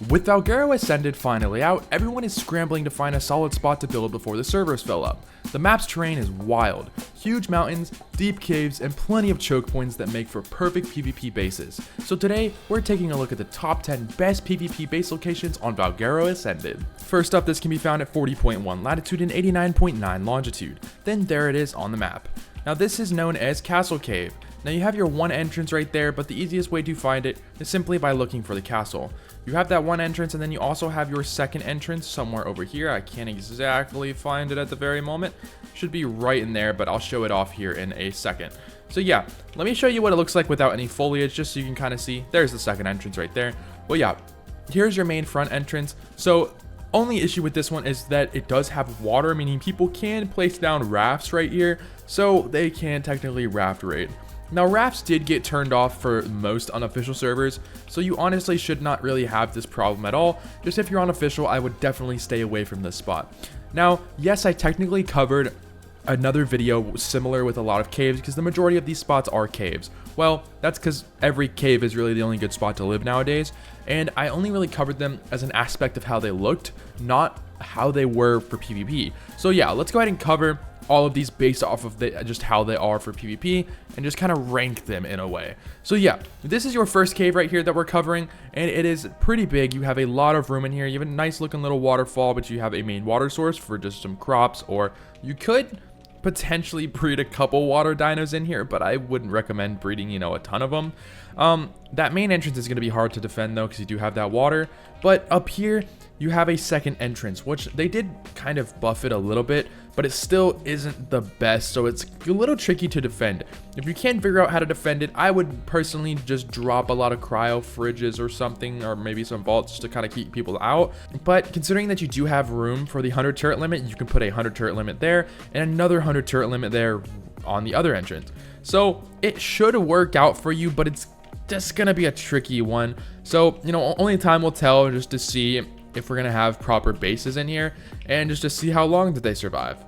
With Valgaro Ascended finally out, everyone is scrambling to find a solid spot to build before the servers fill up. The map's terrain is wild, huge mountains, deep caves, and plenty of choke points that make for perfect PvP bases. So today, we're taking a look at the top 10 best PvP base locations on Valgaro Ascended. First up, this can be found at 40.1 latitude and 89.9 longitude. Then there it is on the map. Now this is known as Castle Cave. Now you have your one entrance right there, but the easiest way to find it is simply by looking for the castle. You have that one entrance, and then you also have your second entrance somewhere over here. I can't exactly find it at the very moment. Should be right in there, but I'll show it off here in a second. So yeah, let me show you what it looks like without any foliage, just so you can kind of see. There's the second entrance right there. Well yeah, here's your main front entrance. So only issue with this one is that it does have water, meaning people can place down rafts right here, so they can technically raft raid. Now rafts did get turned off for most unofficial servers, so you honestly should not really have this problem at all. Just if you're unofficial, I would definitely stay away from this spot. Now, yes, I technically covered another video similar with a lot of caves because the majority of these spots are caves. Well, that's because every cave is really the only good spot to live nowadays, and I only really covered them as an aspect of how they looked, not how they were for PvP. So yeah, let's go ahead and cover all of these based off of just how they are for PvP and just kind of rank them in a way. So yeah, this is your first cave right here that we're covering, and it is pretty big. You have a lot of room in here. You have a nice looking little waterfall, but you have a main water source for just some crops, or you could potentially breed a couple water dinos in here, but I wouldn't recommend breeding, you know, a ton of them. That main entrance is going to be hard to defend though, because you do have that water. But up here you have a second entrance, which they did kind of buff it a little bit, but it still isn't the best, so it's a little tricky to defend. If you can't figure out how to defend it, I would personally just drop a lot of cryo fridges or something, or maybe some vaults to kind of keep people out. But considering that you do have room for the 100 turret limit, you can put a 100 turret limit there and another 100 turret limit there on the other entrance. So it should work out for you, but it's just gonna be a tricky one. So, you know, only time will tell, just to see if we're gonna have proper bases in here and just to see how long did they survive.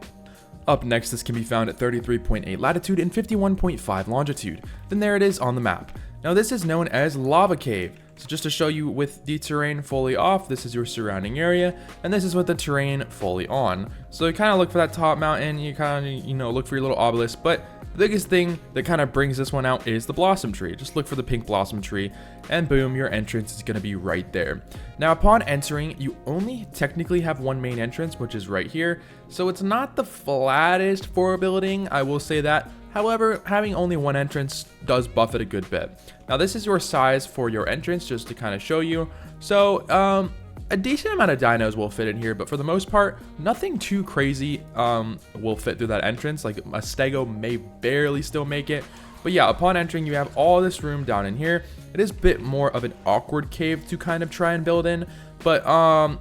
Up next, this can be found at 33.8 latitude and 51.5 longitude. Then there it is on the map. Now this is known as Lava Cave. So just to show you with the terrain fully off, this is your surrounding area, and this is with the terrain fully on. So you kind of look for that top mountain, you kind of, you know, look for your little obelisk, but the biggest thing that kind of brings this one out is the blossom tree. Just look for the pink blossom tree, and boom, your entrance is going to be right there. Now upon entering, you only technically have one main entrance, which is right here, so it's not the flattest for building, I will say that. However, having only one entrance does buff it a good bit. Now this is your size for your entrance, just to kind of show you. So a decent amount of dinos will fit in here, but for the most part, nothing too crazy will fit through that entrance. Like a stego may barely still make it. But yeah, upon entering, you have all this room down in here. It is a bit more of an awkward cave to kind of try and build in, but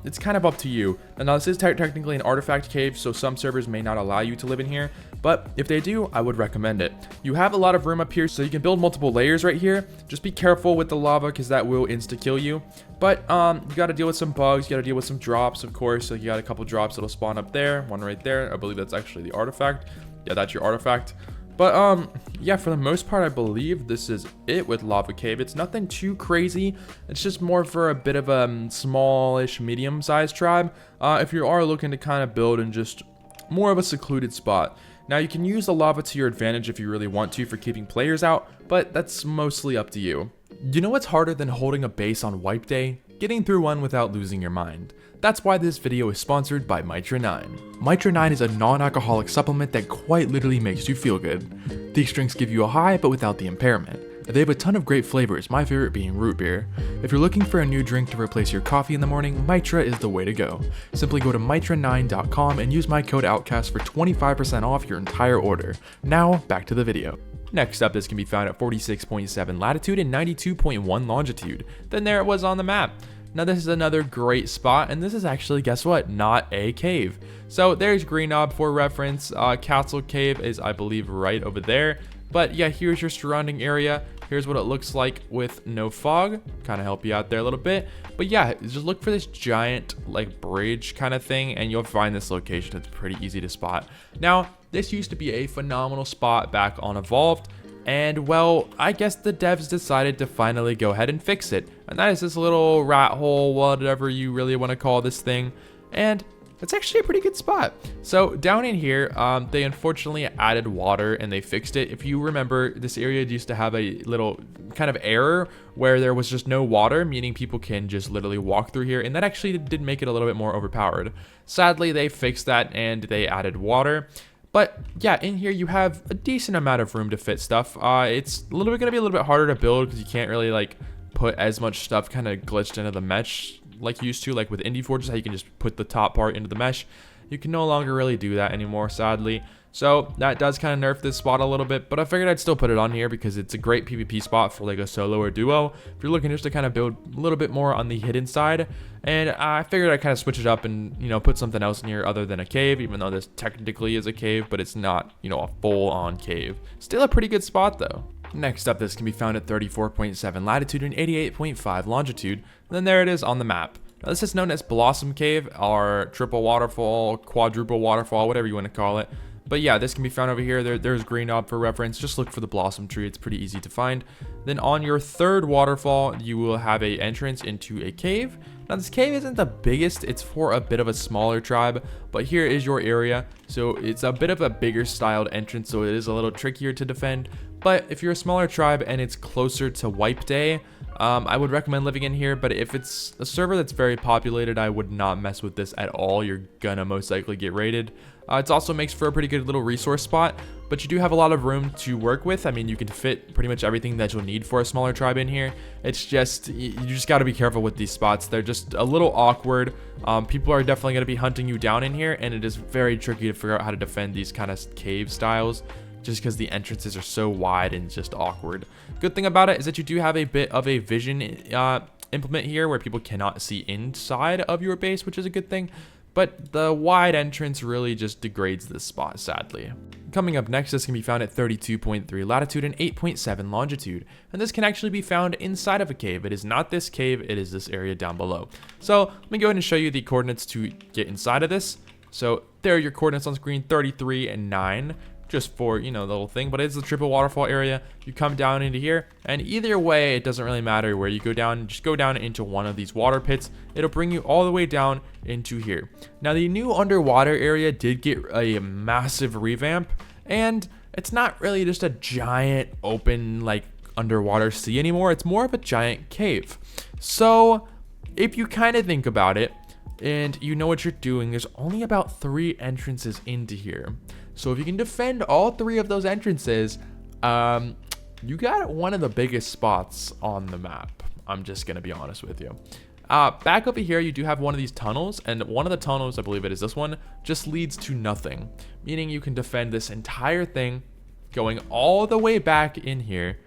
it's kind of up to you. And now this is technically an artifact cave, so some servers may not allow you to live in here, but if they do, I would recommend it. You have a lot of room up here, so you can build multiple layers right here. Just be careful with the lava, because that will insta-kill you. But you got to deal with some bugs, you got to deal with some drops, of course. So you got a couple drops that'll spawn up there, one right there. I believe that's actually the artifact. Yeah, that's your artifact. But yeah, for the most part, I believe this is it with Lava Cave. It's nothing too crazy. It's just more for a bit of a smallish, medium-sized tribe. If you are looking to kind of build in just more of a secluded spot. Now you can use the lava to your advantage if you really want to for keeping players out, but that's mostly up to you. You know what's harder than holding a base on wipe day? Getting through one without losing your mind. That's why this video is sponsored by Mitra 9. Mitra 9 is a non-alcoholic supplement that quite literally makes you feel good. These drinks give you a high but without the impairment. They have a ton of great flavors, my favorite being root beer. If you're looking for a new drink to replace your coffee in the morning, Mitra is the way to go. Simply go to mitra9.com and use my code OUTCAST for 25% off your entire order. Now, back to the video. Next up, this can be found at 46.7 latitude and 92.1 longitude. Then there it was on the map. Now this is another great spot, and this is actually, guess what, not a cave. So there's Green Knob for reference. Castle Cave is, I believe, right over there. But yeah, here's your surrounding area. Here's what it looks like with no fog. Kind of help you out there a little bit. But yeah, just look for this giant like bridge kind of thing, and you'll find this location. It's pretty easy to spot. Now, this used to be a phenomenal spot back on Evolved, And well, I guess the devs decided to finally go ahead and fix it. And that is this little rat hole, whatever you really want to call this thing. And it's actually a pretty good spot. So down in here, they unfortunately added water and they fixed it. If you remember, this area used to have a little kind of error where there was just no water, meaning people can just literally walk through here. And that actually did make it a little bit more overpowered. Sadly, they fixed that and they added water. But yeah, in here you have a decent amount of room to fit stuff. It's a little bit gonna be a little bit harder to build because you can't really like put as much stuff kind of glitched into the mesh like you used to, like with Indie Forges, how you can just put the top part into the mesh. You can no longer really do that anymore, sadly. So that does kind of nerf this spot a little bit, but I figured I'd still put it on here because it's a great PvP spot for like a solo or duo. If you're looking just to kind of build a little bit more on the hidden side, and I figured I'd kind of switch it up and, you know, put something else in here other than a cave, even though this technically is a cave, but it's not, you know, a full-on cave. Still a pretty good spot though. Next up, this can be found at 34.7 latitude and 88.5 longitude. And then there it is on the map. Now, this is known as Blossom Cave, or triple waterfall, quadruple waterfall, whatever you want to call it. But yeah, this can be found over here. There's green knob for reference. Just look for the blossom tree. It's pretty easy to find. Then on your third waterfall, you will have a entrance into a cave. Now this cave isn't the biggest. It's for a bit of a smaller tribe, but here is your area. So it's a bit of a bigger styled entrance, so it is a little trickier to defend. But if you're a smaller tribe and it's closer to wipe day, I would recommend living in here. But if it's a server that's very populated, I would not mess with this at all. You're gonna most likely get raided. It also makes for a pretty good little resource spot, but you do have a lot of room to work with. I mean, you can fit pretty much everything that you'll need for a smaller tribe in here. It's just, you just got to be careful with these spots. They're just a little awkward. People are definitely going to be hunting you down in here, and it is very tricky to figure out how to defend these kind of cave styles, just because the entrances are so wide and just awkward. Good thing about it is that you do have a bit of a vision implement here where people cannot see inside of your base, which is a good thing. But the wide entrance really just degrades this spot, sadly. Coming up next, this can be found at 32.3 latitude and 8.7 longitude. And this can actually be found inside of a cave. It is not this cave, it is this area down below. So let me go ahead and show you the coordinates to get inside of this. So there are your coordinates on screen, 33 and 9. Just for, you know, the little thing, but it's the triple waterfall area. You come down into here, and either way, it doesn't really matter where you go down. Just go down into one of these water pits. It'll bring you all the way down into here. Now, the new underwater area did get a massive revamp, and it's not really just a giant open, like, underwater sea anymore. It's more of a giant cave. So, if you kind of think about it, and you know what you're doing, there's only about 3 entrances into here. So if you can defend all 3 of those entrances, you got one of the biggest spots on the map. I'm just going to be honest with you. Back over here, you do have one of these tunnels, and one of the tunnels, I believe it is this one, just leads to nothing. Meaning you can defend this entire thing going all the way back in here.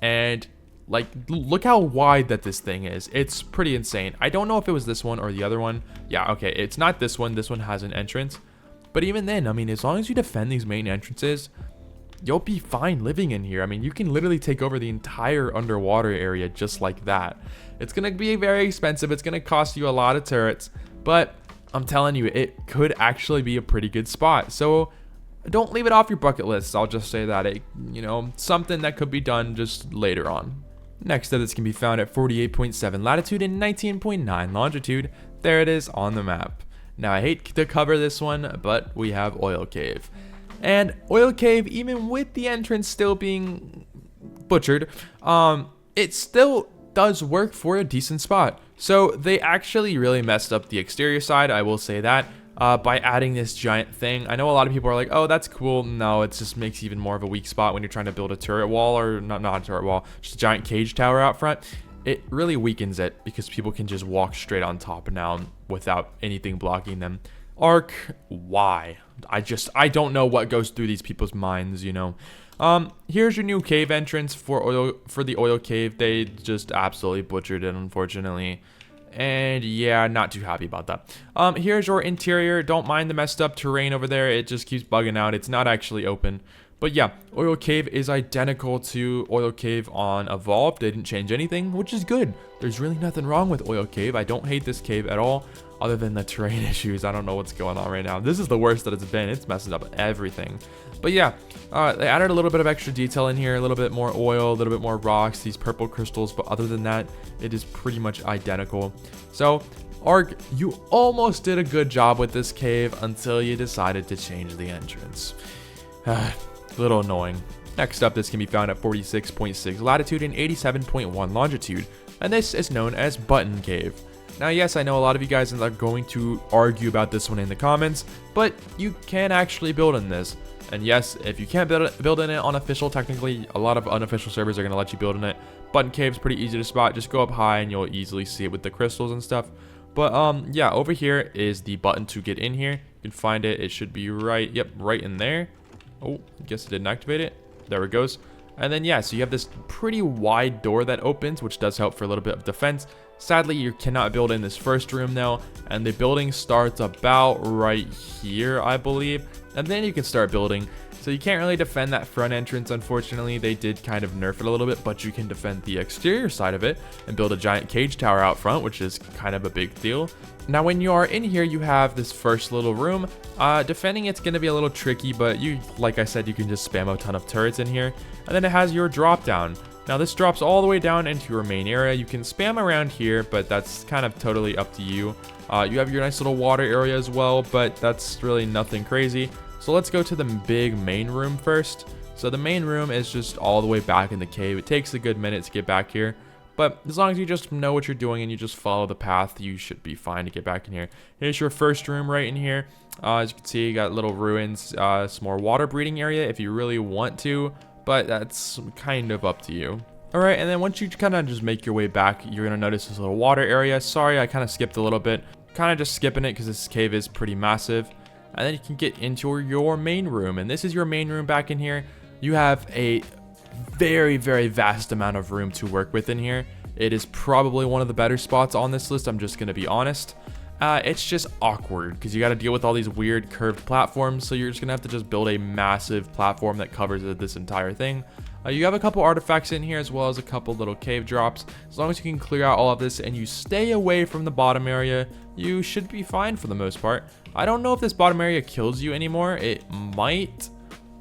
And like, look how wide that this thing is. It's pretty insane. I don't know if it was this one or the other one. Yeah, okay, it's not this one. This one has an entrance. But even then, I mean, as long as you defend these main entrances, you'll be fine living in here. I mean, you can literally take over the entire underwater area just like that. It's going to be very expensive. It's going to cost you a lot of turrets. But I'm telling you, it could actually be a pretty good spot. So don't leave it off your bucket list. I'll just say that. You know, something that could be done just later on. Next up, this can be found at 48.7 latitude and 19.9 longitude. There it is on the map. Now, I hate to cover this one, but we have Oil Cave. And Oil Cave, even with the entrance still being butchered, it still does work for a decent spot. So they actually really messed up the exterior side, I will say that, by adding this giant thing. I know a lot of people are like, oh, that's cool. No, it just makes even more of a weak spot when you're trying to build a turret wall, or not a turret wall, just a giant cage tower out front. It really weakens it because people can just walk straight on top now without anything blocking them. ARK, why? I don't know what goes through these people's minds, you know. Here's your new cave entrance for the Oil Cave. They just absolutely butchered it, unfortunately. And yeah, not too happy about that. Here's your interior. Don't mind the messed up terrain over there. It just keeps bugging out. It's not actually open. But yeah, Oil Cave is identical to Oil Cave on Evolved. They didn't change anything, which is good. There's really nothing wrong with Oil Cave. I don't hate this cave at all. other than the terrain issues. I don't know what's going on right now. This is the worst that it's been. It's messing up everything. But yeah, they added a little bit of extra detail in here, a little bit more oil, a little bit more rocks, these purple crystals, but other than that, it is pretty much identical. So ARK, you almost did a good job with this cave until you decided to change the entrance. A little annoying. Next up, this can be found at 46.6 latitude and 87.1 longitude, and this is known as Button Cave. Now, yes, I know a lot of you guys are going to argue about this one in the comments, but you can actually build in this. And yes, if you can't build in it on official, technically, a lot of unofficial servers are going to let you build in it. Button Cave's pretty easy to spot. Just go up high and you'll easily see it with the crystals and stuff. But yeah, over here is the button to get in here. You can find it. It should be right, yep, right in there. Oh, I guess it didn't activate it. There it goes. And then yeah, so you have this pretty wide door that opens, which does help for a little bit of defense. Sadly, you cannot build in this first room though, and the building starts about right here, I believe, and then you can start building. So you can't really defend that front entrance, unfortunately. They did kind of nerf it a little bit, but you can defend the exterior side of it and build a giant cage tower out front, which is kind of a big deal. Now, when you are in here, you have this first little room. Defending it's going to be a little tricky, but like I said, you can just spam a ton of turrets in here. And then it has your drop down. Now, this drops all the way down into your main area. You can spam around here, but that's kind of totally up to you. You have your nice little water area as well, but that's really nothing crazy. So let's go to the big main room first. So the main room is just all the way back in the cave. It takes a good minute to get back here, but as long as you just know what you're doing and you just follow the path, you should be fine to get back in here. Here's your first room right in here. As you can see, you got little ruins, some more water breeding area if you really want to, but that's kind of up to you. All right, and then once you kind of just make your way back, you're gonna notice this little water area. Sorry, I kind of skipped a little bit. Kind of just skipping it because this cave is pretty massive. And then you can get into your main room, and this is your main room back in here. You have a very, very vast amount of room to work with in here. It is probably one of the better spots on this list, I'm just gonna be honest. It's just awkward because you got to deal with all these weird curved platforms, so you're just gonna have to just build a massive platform that covers this entire thing. You have a couple artifacts in here as well as a couple little cave drops. As long as you can clear out all of this and you stay away from the bottom area, you should be fine for the most part. I don't know if this bottom area kills you anymore. It might,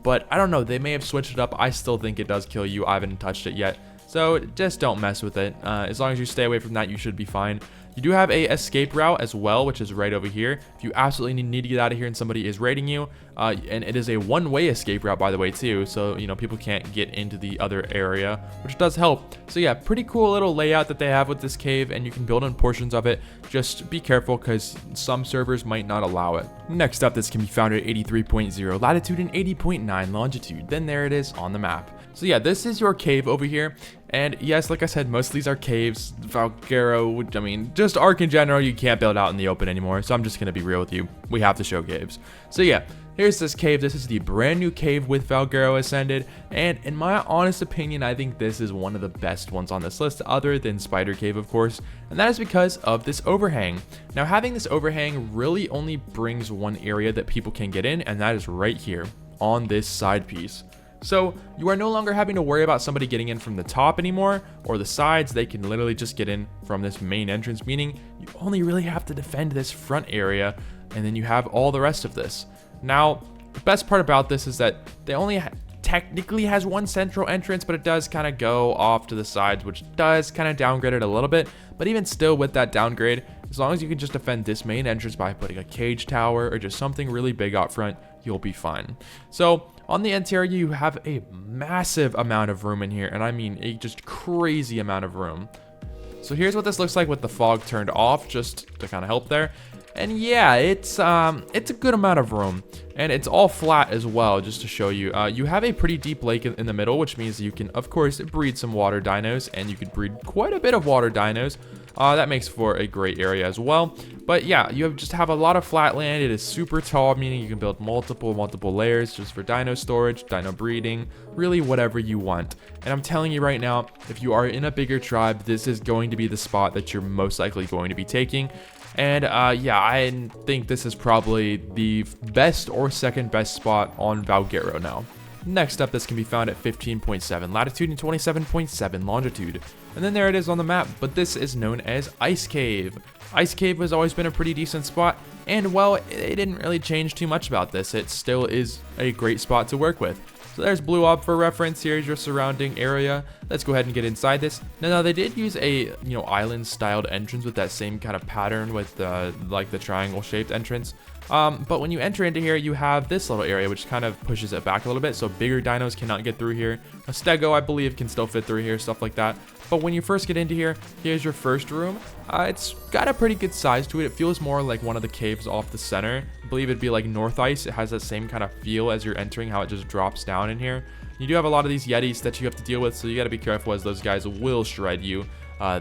but I don't know. They may have switched it up. I still think it does kill you. I haven't touched it yet, so just don't mess with it. As long as you stay away from that, you should be fine. You do have a escape route as well, which is right over here. If you absolutely need to get out of here and somebody is raiding you, and it is a one-way escape route, by the way, too. So, you know, people can't get into the other area, which does help. So yeah, pretty cool little layout that they have with this cave, and you can build in portions of it. Just be careful because some servers might not allow it. Next up, this can be found at 83.0 latitude and 80.9 longitude. Then there it is on the map. So yeah, this is your cave over here. And yes, like I said, most of these are caves. Valgaro, I mean, just ARK in general, you can't build out in the open anymore. So I'm just going to be real with you. We have to show caves. So yeah, here's this cave. This is the brand new cave with Valgaro Ascended. And in my honest opinion, I think this is one of the best ones on this list, other than Spider Cave, of course. And that is because of this overhang. Now, having this overhang really only brings one area that people can get in, and that is right here on this side piece. So you are no longer having to worry about somebody getting in from the top anymore or the sides. They can literally just get in from this main entrance, meaning you only really have to defend this front area, and then you have all the rest of this. Now, the best part about this is that they only technically has one central entrance, but it does kind of go off to the sides, which does kind of downgrade it a little bit. But even still, with that downgrade, as long as you can just defend this main entrance by putting a cage tower or just something really big out front, you'll be fine. So on the interior, you have a massive amount of room in here, and I mean a just crazy amount of room. So here's what this looks like with the fog turned off, just to kind of help there. And yeah, it's a good amount of room, and it's all flat as well, just to show you. You have a pretty deep lake in the middle, which means you can, of course, breed some water dinos, and you could breed quite a bit of water dinos. That makes for a great area as well. But yeah, you just have a lot of flat land. It is super tall, meaning you can build multiple layers just for dino storage, dino breeding, really whatever you want. And I'm telling you right now, if you are in a bigger tribe, this is going to be the spot that you're most likely going to be taking. And yeah, I think this is probably the best or second best spot on Valgaro now. Next up, this can be found at 15.7 latitude and 27.7 longitude. And then there it is on the map, but this is known as Ice Cave. Ice Cave has always been a pretty decent spot, and well, it didn't really change too much about this. It still is a great spot to work with. So there's Blue Ob for reference. Here's your surrounding area. Let's go ahead and get inside this. Now they did use a island styled entrance with that same kind of pattern with like the triangle shaped entrance. But when you enter into here, you have this little area which kind of pushes it back a little bit, so bigger dinos cannot get through here. A stego, I believe, can still fit through here, stuff like that. But when you first get into here, here's your first room. It's got a pretty good size to it. It feels more like one of the caves off the center. I believe it'd be like North Ice. It has that same kind of feel as you're entering, how it just drops down in here. You do have a lot of these Yetis that you have to deal with, so you got to be careful as those guys will shred you.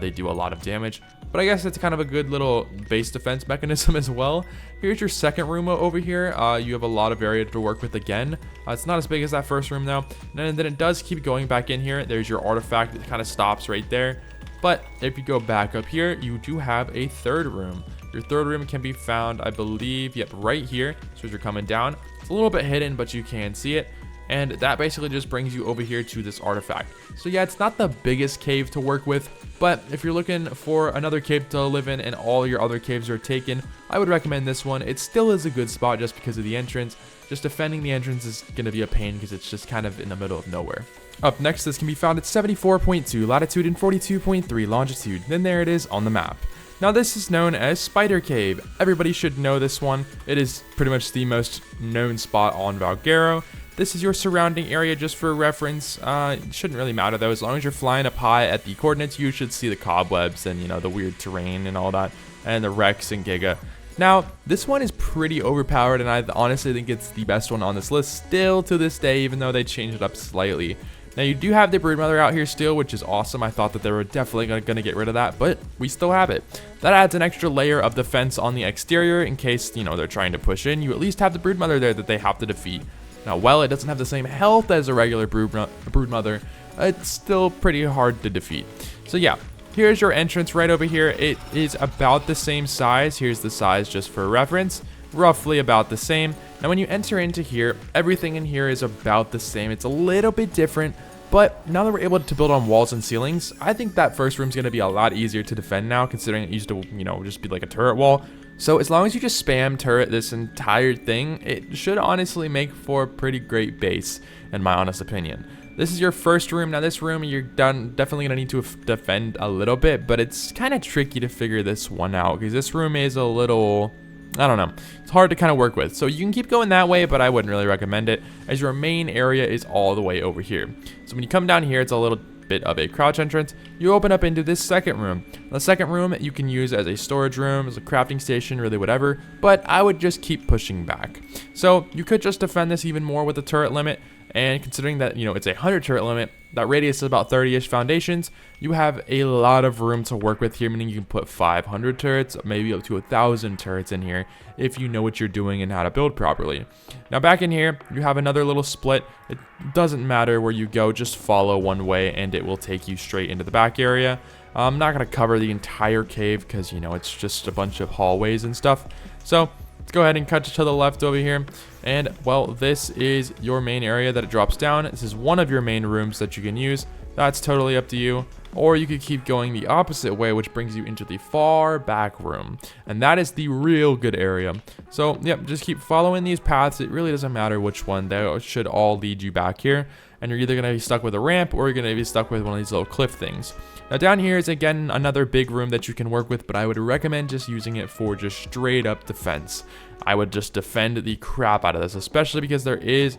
They do a lot of damage, but I guess it's kind of a good little base defense mechanism as well. Here's your second room over here. You have a lot of area to work with again. It's not as big as that first room though. And then it does keep going back in here. There's your artifact. It kind of stops right there. But if you go back up here, you do have a third room. Your third room can be found, I believe, yep, right here. So as you're coming down, it's a little bit hidden, but you can see it. And that basically just brings you over here to this artifact. So yeah, it's not the biggest cave to work with, but if you're looking for another cave to live in and all your other caves are taken, I would recommend this one. It still is a good spot just because of the entrance. Just defending the entrance is going to be a pain because it's just kind of in the middle of nowhere. Up next, this can be found at 74.2 latitude and 42.3 longitude. Then there it is on the map. Now this is known as Spider Cave. Everybody should know this one. It is pretty much the most known spot on Valgaro. This is your surrounding area just for reference. It shouldn't really matter though. As long as you're flying up high at the coordinates, you should see the cobwebs and the weird terrain and all that, and the Rex and Giga. Now, this one is pretty overpowered, and I honestly think it's the best one on this list still to this day, even though they changed it up slightly. Now, you do have the Broodmother out here still, which is awesome. I thought that they were definitely going to get rid of that, but we still have it. That adds an extra layer of defense on the exterior in case, they're trying to push in. You at least have the Broodmother there that they have to defeat. Now, while it doesn't have the same health as a regular Broodmother, it's still pretty hard to defeat. So yeah, here's your entrance right over here. It is about the same size. Here's the size just for reference. Roughly about the same. Now, when you enter into here, everything in here is about the same. It's a little bit different, but now that we're able to build on walls and ceilings, I think that first room's going to be a lot easier to defend now, considering it used to, just be like a turret wall. So as long as you just spam turret this entire thing, it should honestly make for a pretty great base, in my honest opinion. This is your first room. Now this room, you're definitely going to need to defend a little bit, but it's kind of tricky to figure this one out, because this room is a little, I don't know, it's hard to kind of work with. So you can keep going that way, but I wouldn't really recommend it, as your main area is all the way over here. So when you come down here, it's a little bit of a crouch entrance. You open up into this second room. The second room you can use as a storage room, as a crafting station, really whatever, but I would just keep pushing back. So you could just defend this even more with the turret limit, and considering that it's a 100 turret limit, that radius is about 30-ish foundations, you have a lot of room to work with here, meaning you can put 500 turrets, maybe up to 1,000 turrets in here if you know what you're doing and how to build properly. Now back in here, you have another little split. It doesn't matter where you go, just follow one way and it will take you straight into the back area. I'm not going to cover the entire cave because, it's just a bunch of hallways and stuff. So let's go ahead and cut to the left over here. And, well, this is your main area that it drops down. This is one of your main rooms that you can use. That's totally up to you. Or you could keep going the opposite way, which brings you into the far back room. And that is the real good area. So, yep, just keep following these paths. It really doesn't matter which one. They should all lead you back here. And you're either going to be stuck with a ramp or you're going to be stuck with one of these little cliff things. Now down here is again another big room that you can work with, but I would recommend just using it for just straight up defense. I would just defend the crap out of this, especially because there is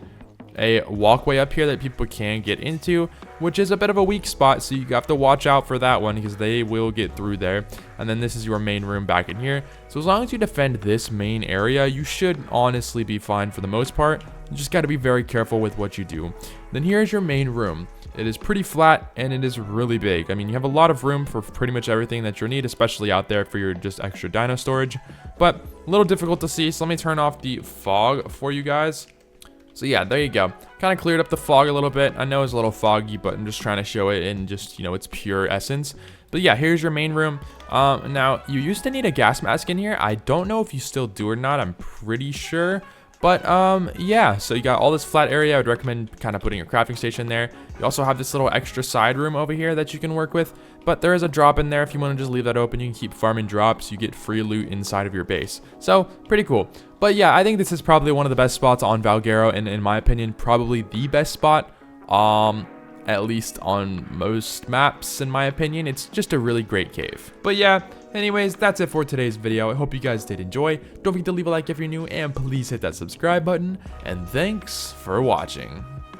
a walkway up here that people can get into, which is a bit of a weak spot, so you have to watch out for that one because they will get through there. And then this is your main room back in here. So as long as you defend this main area, you should honestly be fine for the most part. You just got to be very careful with what you do. Then here's your main room. It is pretty flat and it is really big. I mean, you have a lot of room for pretty much everything that you need, especially out there for your just extra dino storage, but a little difficult to see. So let me turn off the fog for you guys. So yeah, there you go. Kind of cleared up the fog a little bit. I know it's a little foggy, but I'm just trying to show it in just, its pure essence. But yeah, here's your main room. Now, you used to need a gas mask in here. I don't know if you still do or not. I'm pretty sure. But yeah, so you got all this flat area. I would recommend kind of putting your crafting station there. You also have this little extra side room over here that you can work with, but there is a drop in there. If you want to just leave that open, you can keep farming drops. You get free loot inside of your base. So pretty cool. But yeah, I think this is probably one of the best spots on Valgaro, and in my opinion, probably the best spot. At least on most maps, in my opinion. It's just a really great cave. But yeah, anyways, that's it for today's video. I hope you guys did enjoy. Don't forget to leave a like if you're new, and please hit that subscribe button. And thanks for watching.